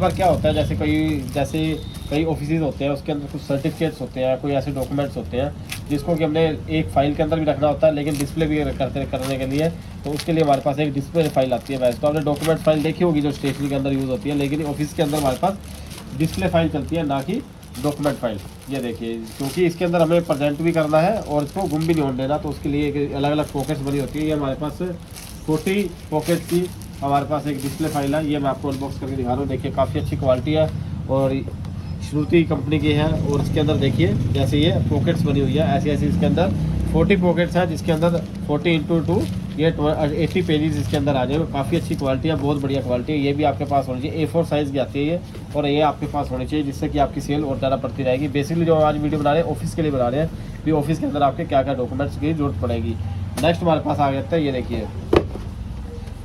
पर क्या होता है, जैसे कई ऑफिसेज होते हैं, उसके अंदर कुछ सर्टिफिकेट्स होते हैं, कोई ऐसे डॉक्यूमेंट्स होते हैं जिसको कि हमने एक फ़ाइल के अंदर भी रखना होता है, लेकिन डिस्प्ले भी करने के लिए, तो उसके लिए हमारे पास एक डिस्प्ले फाइल आती है। वैसे तो आपने डॉक्यूमेंट फाइल देखी होगी जो स्टेशनरी के अंदर यूज़ होती है, लेकिन ऑफिस के अंदर हमारे पास डिस्प्ले फाइल चलती है, ना कि डॉक्यूमेंट फाइल। ये देखिए, क्योंकि इसके अंदर हमें प्रेजेंट भी करना है और इसको गुम भी नहीं होने देना, तो उसके लिए अलग अलग पॉकेट्स बनी होती है। ये हमारे पास 40 पॉकेट की हमारे पास एक डिस्प्ले फाइल है। ये मैं आपको अनबॉक्स करके दिखा रहा हूँ। देखिए काफ़ी अच्छी क्वालिटी है और श्रुति कंपनी की है। और इसके अंदर देखिए जैसे ये पॉकेट्स बनी हुई है, ऐसी ऐसी इसके अंदर 40 पॉकेट्स हैं, जिसके अंदर 40x2 ये 80 पेजेस इसके अंदर आ जाएगा। काफ़ी अच्छी क्वालिटी है, बहुत बढ़िया क्वालिटी है। ये भी आपके पास होनी चाहिए, A4 साइज़ की आती है ये, और ये आपके पास होनी चाहिए, जिससे कि आपकी सेल और ज़्यादा बढ़ती रहेगी। बेसिकली जो आज वीडियो बना रहे हैं ऑफिस के लिए बना रहे हैं, भी ऑफिस के अंदर आपके क्या क्या डॉक्यूमेंट्स की जरूरत पड़ेगी। नेक्स्ट हमारे पास आ जाता है, ये देखिए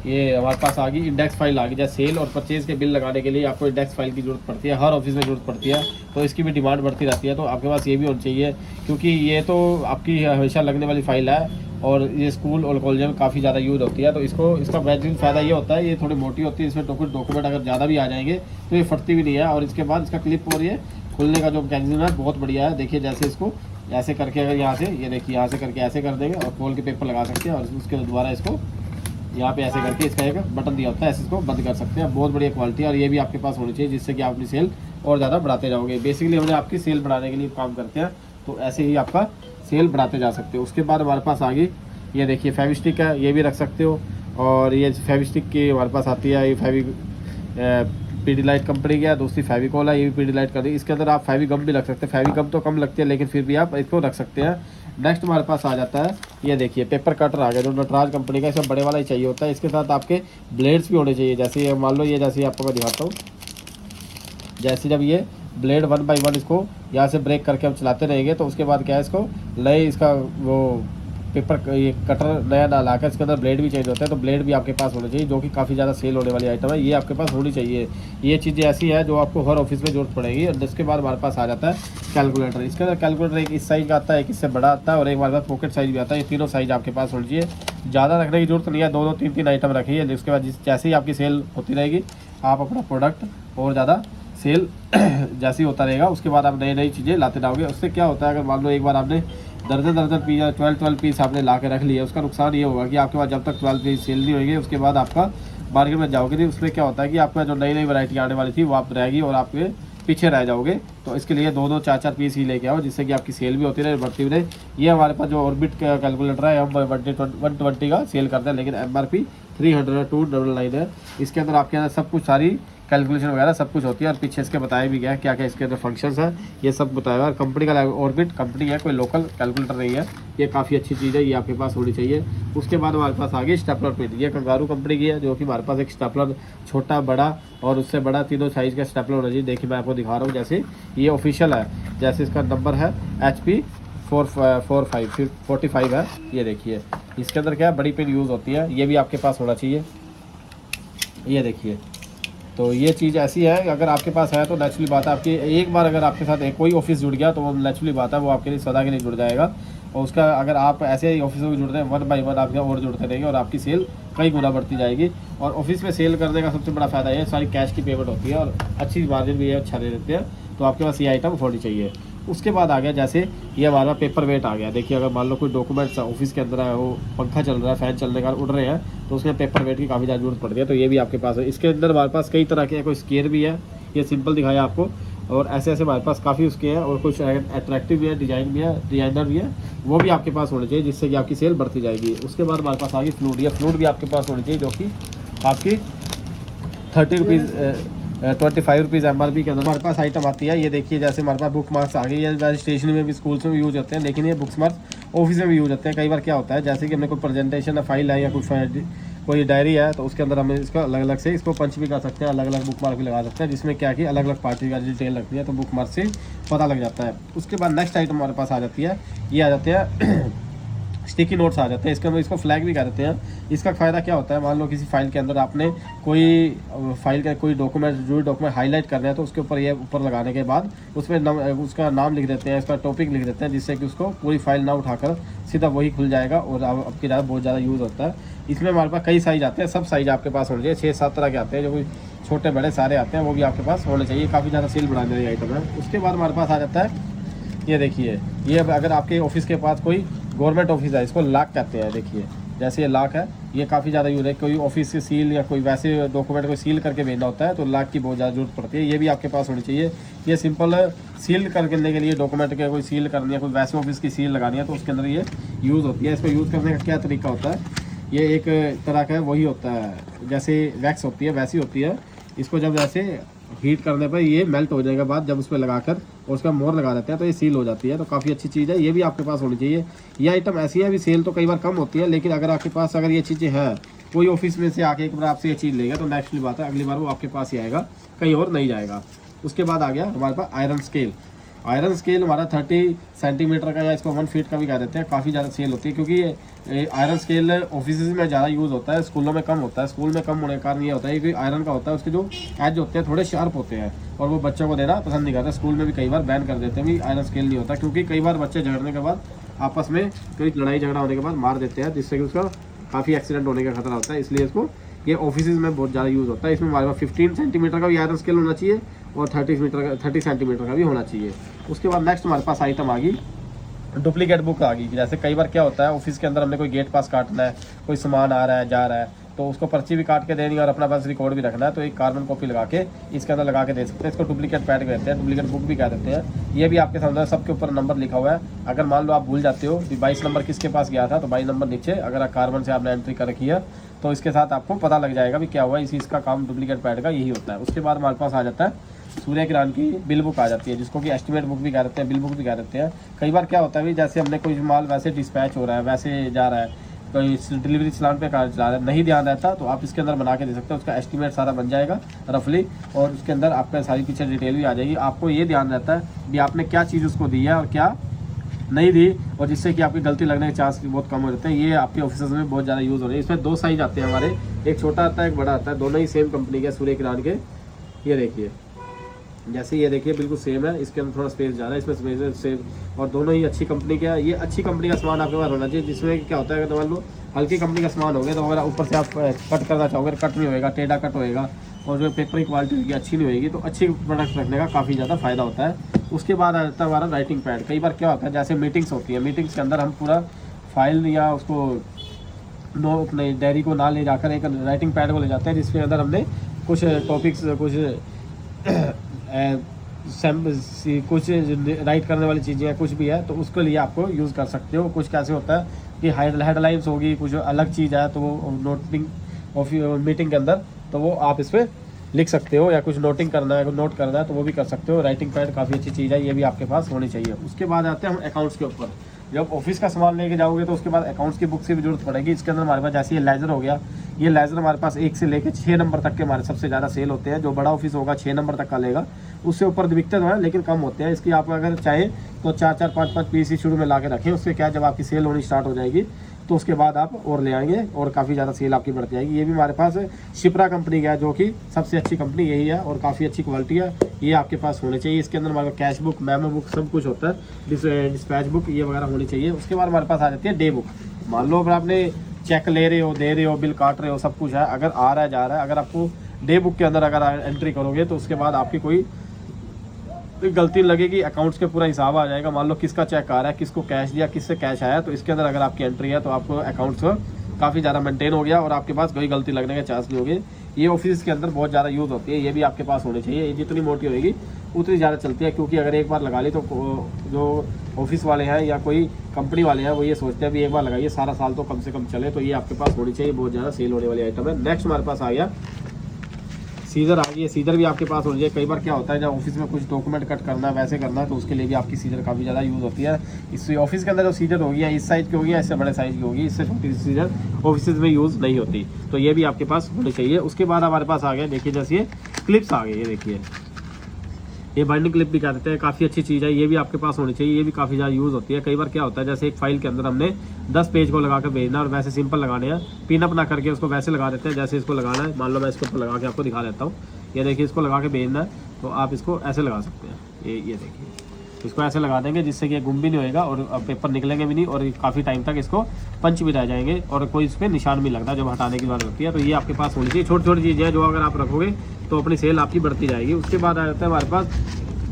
ये हमारे पास आ गई इंडेक्स फाइल आ गई। जैसे सेल और परचेज़ के बिल लगाने के लिए आपको इंडेक्स फाइल की जरूरत पड़ती है, हर ऑफिस में जरूरत पड़ती है, तो इसकी भी डिमांड बढ़ती रहती है। तो आपके पास ये भी होनी चाहिए, क्योंकि ये तो आपकी हमेशा लगने वाली फ़ाइल है और ये स्कूल और कॉलेज में काफ़ी ज़्यादा यूज़ होती है। तो इसका बेहतरीन फ़ायदा ये होता है, ये थोड़ी मोटी होती है, इसमें कुछ डॉक्यूमेंट अगर ज़्यादा भी आ जाएंगे तो ये फटती भी नहीं है। और इसके बाद इसका क्लिप और ये खुलने का जो मैकेनिज्म है बहुत बढ़िया है। देखिए जैसे इसको ऐसे करके, अगर यहाँ से ये देखिए यहाँ से करके ऐसे कर देंगे और खोल के पेपर लगा सकते हैं, और उसके दोबारा इसको यहाँ पे ऐसे करके इसका एक बटन दिया होता है, ऐसे इसको बंद कर सकते हैं। बहुत बढ़िया क्वालिटी है और ये भी आपके पास होनी चाहिए, जिससे कि आप अपनी सेल और ज़्यादा बढ़ाते जाओगे। बेसिकली हमने आपकी सेल बढ़ाने के लिए काम करते हैं, तो ऐसे ही आपका सेल बढ़ाते जा सकते हो। उसके बाद हमारे पास आ गई, ये देखिए फेविस्टिक है, ये भी रख सकते हो। और ये फेविस्टिक की हमारे पास आती है, ये पीडीलाइट कंपनी की है, दूसरी फेविकॉल है, ये भी पीडीलाइट कर रही है। इसके अंदर आप फेविगम भी रख सकते हैं, फेविगम तो कम लगती है, लेकिन फिर भी आप इसको रख सकते हैं। नेक्स्ट हमारे पास आ जाता है, ये देखिए पेपर कटर आ गया, जो नटराज कंपनी का, इसमें बड़े वाला ही चाहिए होता है। इसके साथ आपके ब्लेड्स भी होने चाहिए। जैसे ये मान लो, ये जैसे आपको मैं दिखाता हूँ, जैसे जब ये ब्लेड 1 बाई 1 इसको यहाँ से ब्रेक करके हम चलाते रहेंगे, तो उसके बाद क्या है, इसको नए इसका वो पेपर ये कटर नया ना लाकर इसके अंदर ब्लेड भी चेंज होता है, तो ब्लेड भी आपके पास होने चाहिए, जो कि काफ़ी ज़्यादा सेल होने वाली आइटम है। ये आपके पास होनी चाहिए। ये चीज़ें ऐसी है जो आपको हर ऑफिस में जरूरत पड़ेगी। और इसके बाद हमारे पास आ जाता है कैलकुलेटर। इसके अंदर कैलकुलेटर एक इस साइज़ का आता है, एक इससे बड़ा आता है, और एक हमारे पास पॉकेट साइज़ भी आता है। ये तीनों साइज़ आपके पास होनी चाहिए। ज़्यादा रखने की जरूरत नहीं है, 2-2 3-3 आइटम रखिए। जिसके बाद जैसे ही आपकी सेल होती रहेगी, आप अपना प्रोडक्ट और ज़्यादा सेल जैसे ही होता रहेगा, उसके बाद आप नई नई चीज़ें लाते जाओगे। उससे क्या होता है, अगर मान लो एक बार आपने दर्जन पीस या 12 पीस आपने ला के रख लिया, उसका नुकसान ये होगा कि आपके पास जब तक 12 पीस सेल नहीं होगी, उसके बाद आपका मार्केट में जाओगे नहीं। उसमें क्या होता है कि आपका जो नई नई वैरायटी आने वाली थी वो आप रहेगी और आपके पीछे रह जाओगे। तो इसके लिए 2-2 4-4 पीस ही लेके आओ, जिससे कि आपकी सेल भी होती रहे, बढ़ती भी रहे। ये हमारे पास जो ऑर्बिट का कैलकुलेटर है, हम 120 का सेल करते हैं, लेकिन MRP 300 है। इसके अंदर आपके अंदर सब कुछ, सारी कैलकुलेशन वगैरह सब कुछ होती है, और पीछे इसके बताया भी गया है क्या क्या इसके अंदर फंक्शंस है, ये सब बताया हुआ है। कंपनी का ऑर्बिट कंपनी है, कोई लोकल कैलकुलेटर नहीं है। ये काफ़ी अच्छी चीज़ है, ये आपके पास होनी चाहिए। उसके बाद हमारे पास आ गई स्टेपलर पिन। ये कंगारू कंपनी की है, जो कि हमारे पास एक स्टेपलर छोटा, बड़ा और उससे बड़ा तीनों साइज़ का स्टेपलर होना चाहिए। देखिए मैं आपको दिखा रहा हूँ, जैसे ये ऑफिशियल है, जैसे इसका नंबर है HP 45 है। ये देखिए इसके अंदर क्या है, बड़ी पिन यूज़ होती है, ये भी आपके पास होना चाहिए। ये देखिए, तो ये चीज़ ऐसी है, अगर आपके पास है तो नेचुरली बात है, आपकी एक बार अगर आपके साथ कोई ऑफिस जुड़ गया तो वो नेचुरली बात है, वो आपके लिए सदा के लिए जुड़ जाएगा। और उसका अगर आप ऐसे ही ऑफिस में जुड़ते हैं, 1 बाई 1 आपके और जुड़ते रहेंगे, और आपकी सेल कई गुना बढ़ती जाएगी। और ऑफिस में सेल करने का सबसे बड़ा फ़ायदा ये सारी कैश की पेमेंट होती है, और अच्छी मार्जिन भी है, अच्छा दे देते हैं। तो आपके पास ये आइटम होनी चाहिए। उसके बाद आ गया, जैसे ये हमारा पेपर वेट आ गया। देखिए अगर मान लो कोई डॉक्यूमेंट्स ऑफिस के अंदर है, वो पंखा चल रहा है, फ़ैन चलने का उड़ रहे हैं, तो उसमें पेपर वेट की काफ़ी ज़्यादा जरूरत पड़ती है। तो ये भी आपके पास है। इसके अंदर हमारे पास कई तरह के, कोई स्केल भी है, ये सिंपल दिखाया आपको, और ऐसे ऐसे हमारे पास काफ़ी उसके हैं, और कुछ अट्रैक्टिव भी है, डिजाइन भी है, डिजाइनर भी है, वो भी आपके पास होने चाहिए, जिससे कि आपकी सेल बढ़ती जाएगी। उसके बाद हमारे पास आ गई फ्लूड। ये फ्लूड भी आपके पास होनी चाहिए, जो कि आपकी 30 रुपीज़ 25 रुपीज़ MRP के अंदर हमारे पास आइटम आती है। ये देखिए जैसे हमारे पास बुक मार्क्स आ गई है, स्टेशनरी में भी, स्कूल्स में भी यूज़ होते हैं, लेकिन ये बुक्स मार्क्स ऑफिस में भी यूज़ होते हैं। कई बार क्या होता है, जैसे कि हमने कोई प्रेजेंटेशन है, फाइल है, या कोई डायरी है, तो उसके अंदर हमें इसका अलग अलग से इसको पंच भी कर सकते हैं, अलग अलग बुक मार्क भी लगा सकते हैं, जिसमें क्या कि अलग अलग पार्टी का डिटेल लगती है, तो बुक मार्क से पता लग जाता है। उसके बाद नेक्स्ट आइटम हमारे पास आ जाती है, ये आ जाते हैं स्टिकी नोट्स आ जाते हैं। इसके अंदर इसको फ्लैग भी कहते हैं। इसका फ़ायदा क्या होता है, मान लो किसी फाइल के अंदर आपने कोई फाइल का कोई डॉक्यूमेंट हाईलाइट कर रहे हैं, तो उसके ऊपर ये ऊपर लगाने के बाद उसमें उसका नाम लिख देते हैं, इसका टॉपिक लिख देते हैं, जिससे कि उसको पूरी फाइल ना उठाकर सीधा वही खुल जाएगा, और आपकी ज़्यादा बहुत ज़्यादा यूज़ होता है। इसमें हमारे पास कई साइज़ आते हैं, सब साइज़ आपके पास होने चाहिए, 6-7 तरह के आते हैं, जो कोई छोटे बड़े सारे आते हैं, वो भी आपके पास होने चाहिए। काफ़ी ज़्यादा सेल बढ़ाने वाली आइटम है। उसके बाद हमारे पास आ जाता है, ये देखिए, ये अगर आपके ऑफिस के पास कोई गवर्नमेंट ऑफिस है, इसको लॉक कहते हैं। देखिए जैसे ये लॉक है, ये काफ़ी ज़्यादा यूज है। कोई ऑफिस की सील या कोई वैसे डॉक्यूमेंट को सील करके भेजना होता है तो लॉक की बहुत ज़्यादा जरूरत पड़ती है। ये भी आपके पास होनी चाहिए। ये सिंपल सील करने के लिए डॉक्यूमेंट के कोई सील करनी है, कोई वैसे ऑफिस की सील लगानी है तो उसके अंदर ये यूज़ होती है। इसको यूज़ करने का क्या तरीका होता है, ये एक तरह का वही होता है, जैसे वैक्स होती है वैसी होती है। इसको जब वैसे हीट करने पर ये मेल्ट हो जाने के बाद जब उस पर लगाकर और उसका मोहर लगा देते हैं तो ये सील हो जाती है। तो काफ़ी अच्छी चीज़ है, ये भी आपके पास होनी चाहिए। ये आइटम ऐसी है, अभी सेल तो कई बार कम होती है, लेकिन अगर आपके पास अगर ये चीज़ें हैं, कोई ऑफिस में से आके एक बार आपसे ये चीज़ लेगा तो नेक्स्ट बात है, अगली बार वो आपके पास ही आएगा, कहीं और नहीं जाएगा। उसके बाद आ गया हमारे पास आयरन स्केल। आयरन स्केल हमारा 30 सेंटीमीटर का या इसको 1 फीट का भी कह देते हैं, काफ़ी ज़्यादा सेल होती है। क्योंकि ये आयरन स्केल ऑफिस में ज़्यादा यूज़ होता है, स्कूलों में कम होता है। स्कूल में कम होने का कारण ये होता है कि आयरन का होता है, उसके जो एज होते हैं थोड़े शार्प होते हैं और वो बच्चों को देना पसंद नहीं करते। स्कूल में भी कई बार बैन कर देते हैं भी आयरन स्केल नहीं होता, क्योंकि कई बार बच्चे झगड़ने के बाद आपस में कोई लड़ाई झगड़ा होने के बाद मार देते हैं, जिससे कि उसका काफ़ी एक्सीडेंट होने का खतरा होता है। इसलिए इसको ये ऑफिस में बहुत ज़्यादा यूज़ होता है। इसमें हमारे पास 15 सेंटीमीटर का भी आयरन स्केल होना चाहिए और 30 सेंटीमीटर का भी होना चाहिए। उसके बाद नेक्स्ट हमारे पास आइटम आ गई डुप्लीकेट बुक आ गई। जैसे कई बार क्या होता है, ऑफिस के अंदर हमने कोई गेट पास काटना है, कोई सामान आ रहा है जा रहा है, तो उसको पर्ची भी काट के देनी है और अपना पास रिकॉर्ड भी रखना है, तो एक कार्बन कॉपी लगा के इसके अंदर लगा के दे सकते हैं। इसको डुप्लीकेट पैड कहते हैं, डुप्लीकेट बुक भी कह देते हैं। ये भी आपके सामने सबके ऊपर नंबर लिखा हुआ है। अगर मान लो आप भूल जाते हो कि 22 नंबर किसके पास गया था, तो 22 नंबर नीचे अगर कार्बन से आपने एंट्री कर रखी है तो इसके साथ आपको पता लग जाएगा भी क्या हुआ। इसी इसका काम डुप्लीकेट पैड का यही होता है। उसके बाद हमारे पास आ जाता है सूर्य किरण की बिल बुक आ जाती है, जिसको कि एस्टिमेट बुक भी कह देते हैं, बिल बुक भी कह देते हैं। कई बार क्या होता है भी, जैसे हमने कोई माल वैसे डिस्पैच हो रहा है, वैसे जा रहा है, कोई डिलीवरी चलान पे कार चला रहा है, नहीं ध्यान रहता, तो आप इसके अंदर बना के दे सकते हैं। उसका एस्टिमेट सारा बन जाएगा रफली, और उसके अंदर आपका सारी पीछे डिटेल भी आ जाएगी। आपको ये ध्यान रहता है भी आपने क्या चीज़ उसको दी है और क्या नहीं दी, और जिससे कि आपकी गलती लगने के चांस बहुत कम हो जाते हैं। ये आपके ऑफिस में बहुत ज़्यादा यूज़ हो रही है। इसमें 2 साइज आते हैं हमारे, एक छोटा आता है एक बड़ा आता है, दोनों ही सेम कंपनी के सूर्य किरण के। ये देखिए, जैसे ये देखिए बिल्कुल सेम है, इसके अंदर थोड़ा स्पेस जा रहा है, इसमें स्पेस सेम, और दोनों ही अच्छी कंपनी के हैं। ये अच्छी कंपनी का सामान आपके पास होना चाहिए, जिसमें क्या होता है अगर मान लो हल्की कंपनी का सामान हो गया तो अगर ऊपर से आप कट करना चाहोगे कट नहीं होएगा, टेढ़ा कट होएगा, और जो पेपर की क्वालिटी होगी अच्छी नहीं होएगी, तो अच्छी प्रोडक्ट रखने का काफ़ी ज़्यादा फायदा होता है। उसके बाद आ जाता है हमारा राइटिंग पैड। कई बार क्या होता है, जैसे मीटिंग्स होती है, मीटिंग्स के अंदर हम पूरा फाइल या उसको अपने डायरी को ना ले जाकर एक राइटिंग पैड को ले जाते हैं, जिसके अंदर हमने कुछ टॉपिक्स कुछ राइट करने वाली चीज़ें हैं, कुछ भी है, तो उसके लिए आपको यूज़ कर सकते हो। कुछ कैसे होता है कि हेडलाइंस होगी, कुछ अलग चीज़ है, तो वो नोटिंग ऑफ मीटिंग के अंदर, तो वो आप इस पर लिख सकते हो, या कुछ नोटिंग करना है, नोट करना है, तो वो भी कर सकते हो। राइटिंग पैड काफ़ी अच्छी चीज़ है, ये भी आपके पास होनी चाहिए। उसके बाद आते हैं हम अकाउंट्स के ऊपर। जब ऑफिस का सामान लेके जाओगे तो उसके बाद अकाउंट्स की बुक्स की भी जरूरत पड़ेगी। इसके अंदर हमारे पास जैसे ये लेजर हो गया, ये लेजर हमारे पास 1 से लेकर 6 नंबर तक के हमारे सबसे ज़्यादा सेल होते हैं। जो बड़ा ऑफिस होगा 6 नंबर तक का लेगा, उससे ऊपर बिकते तो है लेकिन कम होते हैं। इसकी आप अगर चाहे तो 4-4, 5-5 पीस ही शुरू में ला के रखें। उससे क्या, जब आपकी सेल होनी स्टार्ट हो जाएगी तो उसके बाद आप और ले आएंगे और काफ़ी ज़्यादा सेल आपकी बढ़ जाएगी। ये भी हमारे पास शिप्रा कंपनी का है, जो कि सबसे अच्छी कंपनी यही है और काफ़ी अच्छी क्वालिटी है। ये आपके पास होने चाहिए। इसके अंदर हमारे कैश बुक, मेमो बुक सब कुछ होता है, डिस्पैच बुक ये वगैरह होनी चाहिए। उसके बाद हमारे पास आ जाती है डे बुक। मान लो अगर आपने चेक ले रहे हो, दे रहे हो, बिल काट रहे हो, सब कुछ है, अगर आ रहा है जा रहा है, अगर आपको डे बुक के अंदर अगर एंट्री करोगे तो उसके बाद आपकी कोई गलती लगेगी, अकाउंट्स के पूरा हिसाब आ जाएगा। मान लो किसका चेक आ रहा है, किसको कैश दिया, किससे कैश आया, तो इसके अंदर अगर आपकी एंट्री है तो आपको अकाउंट्स काफ़ी ज़्यादा मेंटेन हो गया और आपके पास कोई गलती लगने के चांस नहीं होगी। ये ऑफिस के अंदर बहुत ज़्यादा यूज़ होती है, ये भी आपके पास होनी चाहिए। ये जितनी मोटी होगी उतनी ज़्यादा चलती है, क्योंकि अगर एक बार लगा ली तो जो ऑफिस वाले हैं या कोई कंपनी वाले हैं वो ये सोचते हैं भी एक बार लगाइए सारा साल तो कम से कम चले, तो ये आपके पास होनी चाहिए। बहुत ज़्यादा सेल होने वाली आइटम है। नेक्स्ट हमारे पास आ गया सीजर आ गई है। सीजर भी आपके पास होनी चाहिए। कई बार क्या होता है, जब ऑफिस में कुछ डॉक्यूमेंट कट करना है, वैसे करना है, तो उसके लिए भी आपकी सीजर काफ़ी ज़्यादा यूज़ होती है। इस ऑफिस के अंदर जो सीजर होगी या इस साइज़ की होगी या इससे बड़े साइज़ की होगी, इससे छोटी सीजर ऑफिस में यूज़ नहीं होती, तो ये भी आपके पास होनी चाहिए। उसके बाद हमारे पास आ गया, देखिए जैसे ये क्लिप्स आ गए, ये देखिए ये बाइंडिंग क्लिप भी कहते हैं, काफ़ी अच्छी चीज़ है, ये भी आपके पास होनी चाहिए। ये भी काफ़ी ज़्यादा यूज़ होती है। कई बार क्या होता है, जैसे एक फाइल के अंदर हमने 10 पेज को लगा कर भेजना और वैसे सिंपल लगाने हैं, पिनअप ना करके उसको वैसे लगा देते हैं जैसे इसको लगाना है। मान लो मैं इसको लगा के आपको दिखा देता हूँ। ये देखिए, इसको लगा के भेजना है तो आप इसको ऐसे लगा सकते हैं। ये देखिए, इसको ऐसे लगा देंगे जिससे कि ये गुम भी नहीं होएगा और पेपर निकलेंगे भी नहीं और काफ़ी टाइम तक इसको पंच भी रह जाएंगे और कोई इस पर निशान भी लगता जब हटाने की बात होती है। तो ये आपके पास होनी चाहिए, छोटी छोटी चीज़ें हैं जो अगर आप रखोगे तो अपनी सेल आपकी बढ़ती जाएगी। उसके बाद आ जाता है हमारे पास,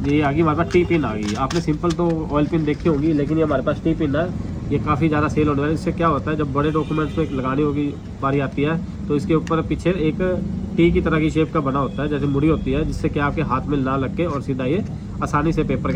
ये आ गई हमारे पास टी पिन आ गई। आपने सिंपल तो ऑयल पिन देखी होगी, लेकिन ये हमारे पास टी पिन है, ये काफ़ी ज़्यादा सेल होने वाली है। इससे क्या होता है, जब बड़े डॉक्यूमेंट्स में लगानी होगी बारी आती है तो इसके ऊपर पीछे एक टी की तरह की शेप का बना होता है, जैसे मुड़ी होती है, जिससे कि आपके हाथ में ना लग के और सीधा ये आसानी से पेपर के